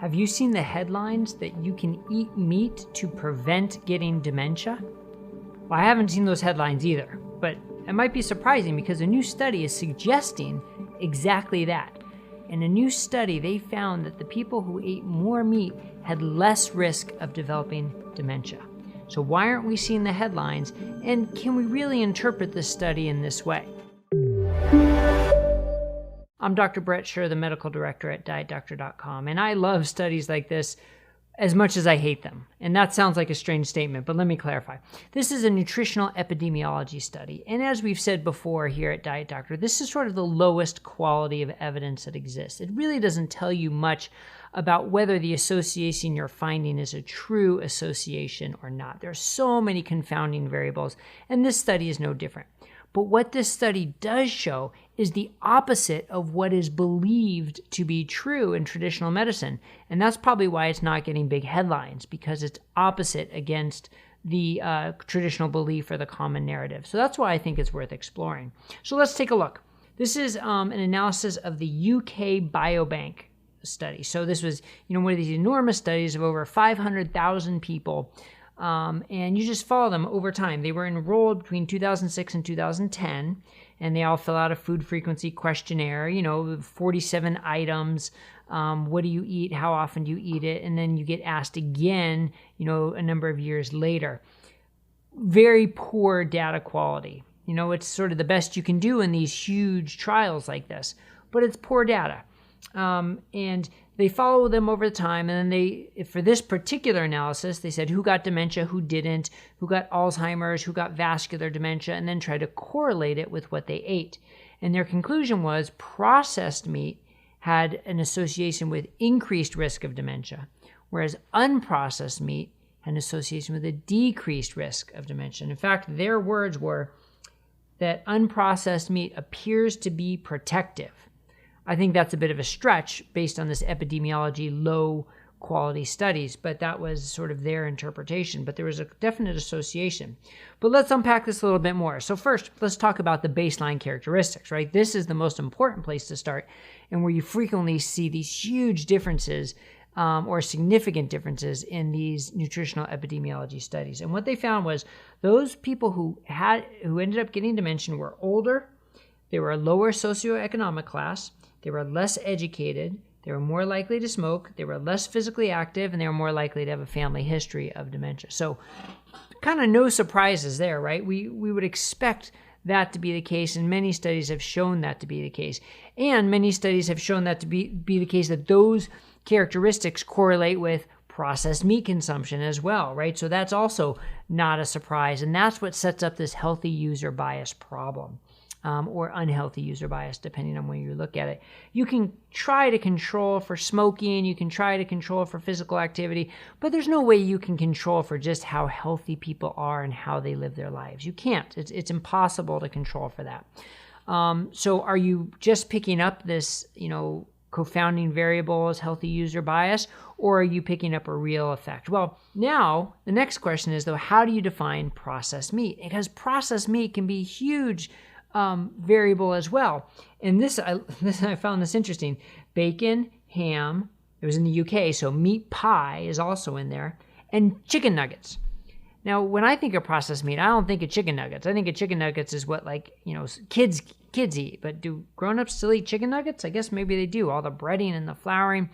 Have you seen the headlines that you can eat meat to prevent getting dementia? Well, I haven't seen those headlines either, but it might be surprising because a new study is suggesting exactly that. In a new study, they found that the people who ate more meat had less risk of developing dementia. So why aren't we seeing the headlines, and can we really interpret this study in this way? I'm Dr. Brett Scher, the medical director at DietDoctor.com, and I love studies like this as much as I hate them. And that sounds like a strange statement, but let me clarify. This is a nutritional epidemiology study, and as we've said before here at Diet Doctor, this is sort of the lowest quality of evidence that exists. It really doesn't tell you much about whether the association you're finding is a true association or not. There are so many confounding variables, and this study is no different. But what this study does show is the opposite of what is believed to be true in traditional medicine. And that's probably why it's not getting big headlines, because it's opposite against the traditional belief or the common narrative. So that's why I think it's worth exploring. So let's take a look. This is an analysis of the UK Biobank study. So this was, one of these enormous studies of over 500,000 people. And you just follow them over time. They were enrolled between 2006 and 2010, and they all fill out a food frequency questionnaire, 47 items. What do you eat? How often do you eat it? And then you get asked again, a number of years later. Very poor data quality. It's sort of the best you can do in these huge trials like this, but it's poor data. And they follow them over time, and then for this particular analysis, they said who got dementia, who didn't, who got Alzheimer's, who got vascular dementia, and then try to correlate it with what they ate. And their conclusion was processed meat had an association with increased risk of dementia, whereas unprocessed meat had an association with a decreased risk of dementia. And in fact, their words were that unprocessed meat appears to be protective. I think that's a bit of a stretch based on this epidemiology, low quality studies, but that was sort of their interpretation. But there was a definite association. But let's unpack this a little bit more. So first, let's talk about the baseline characteristics, right? This is the most important place to start, and where you frequently see these huge differences or significant differences in these nutritional epidemiology studies. And what they found was those people who ended up getting dementia were older, they were a lower socioeconomic class, they were less educated, they were more likely to smoke, they were less physically active, and they were more likely to have a family history of dementia. So kind of no surprises there, right? We would expect that to be the case, and many studies have shown that to be the case. And many studies have shown that to be the case, that those characteristics correlate with processed meat consumption as well, right? So that's also not a surprise, and that's what sets up this healthy user bias problem. Or unhealthy user bias, depending on where you look at it. You can try to control for smoking, you can try to control for physical activity, but there's no way you can control for just how healthy people are and how they live their lives. You can't. It's impossible to control for that. So are you just picking up this, confounding variable as healthy user bias, or are you picking up a real effect? Well, now the next question is, though, how do you define processed meat? Because processed meat can be huge variable as well. And I found this interesting. Bacon, ham, it was in the UK, so meat pie is also in there, and chicken nuggets. Now, when I think of processed meat, I don't think of chicken nuggets. I think of chicken nuggets as what, kids eat. But do grown-ups still eat chicken nuggets? I guess maybe they do, all the breading and the flouring.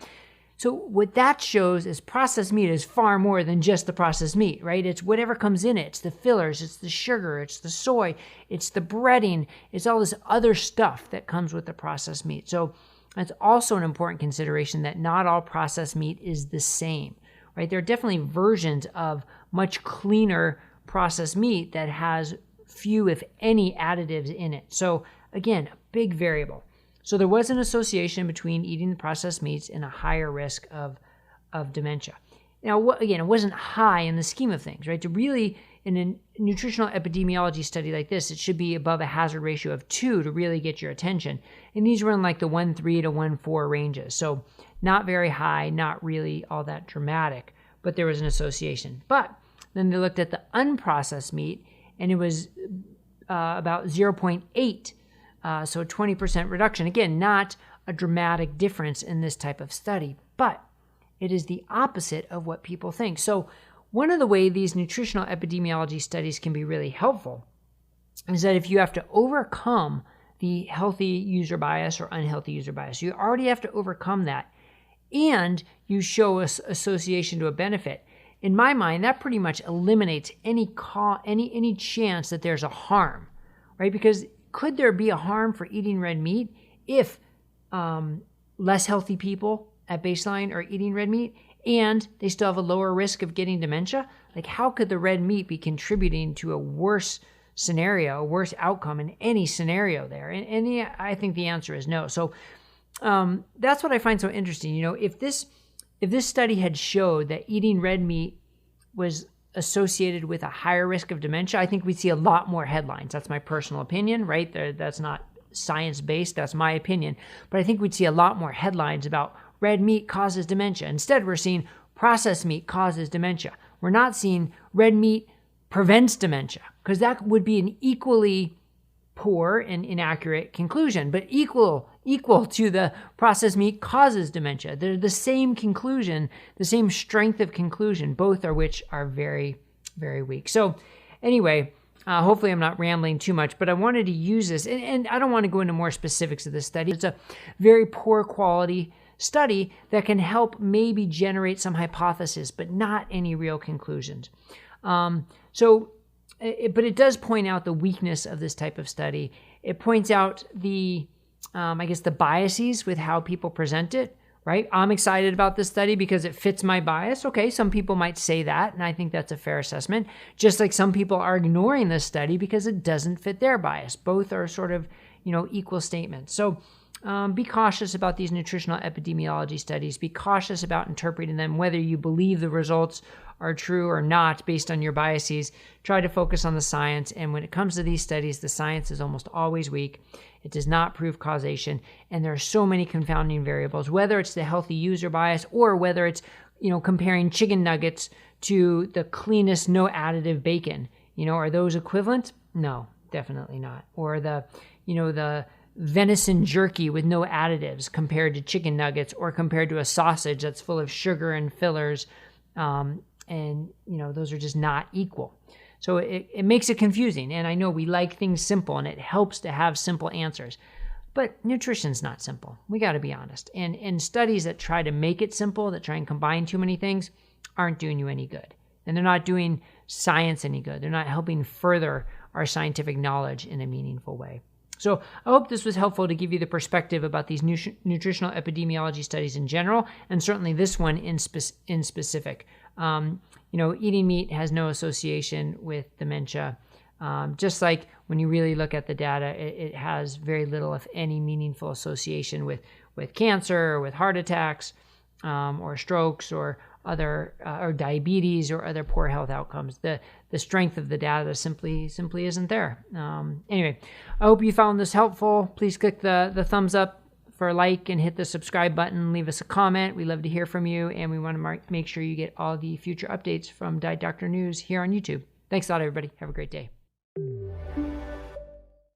So what that shows is processed meat is far more than just the processed meat, right? It's whatever comes in it. It's the fillers, it's the sugar, it's the soy, it's the breading, it's all this other stuff that comes with the processed meat. So that's also an important consideration, that not all processed meat is the same, right? There are definitely versions of much cleaner processed meat that has few, if any, additives in it. So again, a big variable. So there was an association between eating the processed meats and a higher risk of dementia. Now, again, it wasn't high in the scheme of things, right? To really, in a nutritional epidemiology study like this, it should be above a hazard ratio of 2 to really get your attention. And these were in like the 1.3 to 1.4 ranges. So not very high, not really all that dramatic, but there was an association. But then they looked at the unprocessed meat, and it was about 0.8. So a 20% reduction. Again, not a dramatic difference in this type of study, but It is the opposite of what people think. So one of the ways these nutritional epidemiology studies can be really helpful is that if you have to overcome the healthy user bias or unhealthy user bias, you already have to overcome that, and you show us association to a benefit. In my mind, that pretty much eliminates any chance that there's a harm, right? Because could there be a harm for eating red meat if less healthy people at baseline are eating red meat and they still have a lower risk of getting dementia? Like, how could the red meat be contributing to a worse scenario, a worse outcome in any scenario there? And I think the answer is no. So that's what I find so interesting. You know, if this study had showed that eating red meat was associated with a higher risk of dementia, I think we'd see a lot more headlines. That's my personal opinion, right? That's not science-based, that's my opinion. But I think we'd see a lot more headlines about red meat causes dementia. Instead, we're seeing processed meat causes dementia. We're not seeing red meat prevents dementia, because that would be an equally poor and inaccurate conclusion, but equal to the processed meat causes dementia. They're the same conclusion, the same strength of conclusion, both of which are very, very weak. So anyway, hopefully I'm not rambling too much, but I wanted to use this, and I don't want to go into more specifics of this study. It's a very poor quality study that can help maybe generate some hypothesis, but not any real conclusions. But it does point out the weakness of this type of study. It points out the biases with how people present it, right? I'm excited about this study because it fits my bias. Okay, some people might say that, and I think that's a fair assessment. Just like some people are ignoring this study because it doesn't fit their bias. Both are sort of, equal statements. So be cautious about these nutritional epidemiology studies. Be cautious about interpreting them, whether you believe the results are true or not based on your biases. Try to focus on the science. And when it comes to these studies, the science is almost always weak. It does not prove causation. And there are so many confounding variables, whether it's the healthy user bias or whether it's, comparing chicken nuggets to the cleanest, no additive bacon. Are those equivalent? No, definitely not. Or the venison jerky with no additives compared to chicken nuggets, or compared to a sausage that's full of sugar and fillers. Those are just not equal. So it makes it confusing. And I know we like things simple, and it helps to have simple answers. But nutrition's not simple. We got to be honest. And studies that try to make it simple, that try and combine too many things, aren't doing you any good. And they're not doing science any good. They're not helping further our scientific knowledge in a meaningful way. So I hope this was helpful to give you the perspective about these nutritional epidemiology studies in general, and certainly this one in specific. Eating meat has no association with dementia. Just like when you really look at the data, it has very little, if any, meaningful association with cancer, or with heart attacks, or strokes, or other or diabetes, or other poor health outcomes. The strength of the data simply isn't there. Anyway, I hope you found this helpful. Please click the thumbs up for a like, and hit the subscribe button. Leave us a comment. We love to hear from you, and we want to make sure you get all the future updates from Diet Doctor News here on YouTube. Thanks a lot, everybody. Have a great day.